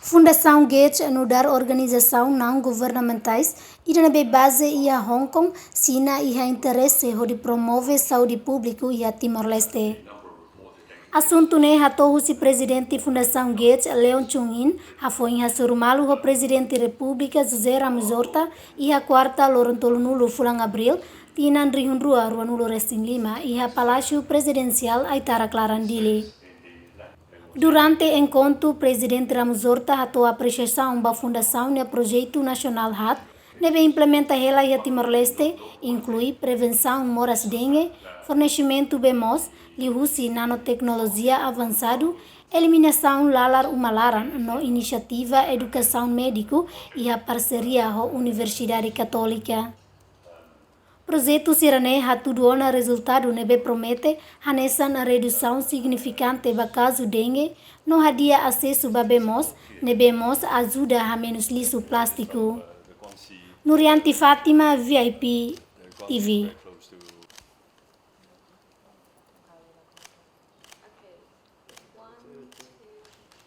Fundação Gates anudar organização não governamentais e na base e a Hong Kong, China e a Interese de Promove Saúde Pública e a Timor-Leste. Assunto ne hatou si presidente Fundação Gates Leon Chung-in, a foi a surumalo o presidente República José Ramos Horta e a quarta Lorontolo Nulo Fulang Abril, tinan rihunrua Ruanulo Resting Lima e a Palácio Presidencial Aitara Clarandile. Durante o encontro, o presidente Ramos Horta hatou a apreciação da Fundação no Projeto Nacional HAT, neve implementa ela e a Timor-Leste, inclui prevenção moras dengue, fornecimento BMOS, liusi nanotecnologia avançado, eliminação lalar umalaran no iniciativa educação médico e a parceria com a Universidade Católica. Projeto Sirane hatuduona resultado nebe promete hanessa na redução significante do caso dengue, no hadia acesso a BMOS, nebemos ajuda a menos lixo plástico. Nurianti Fátima, VIP TV.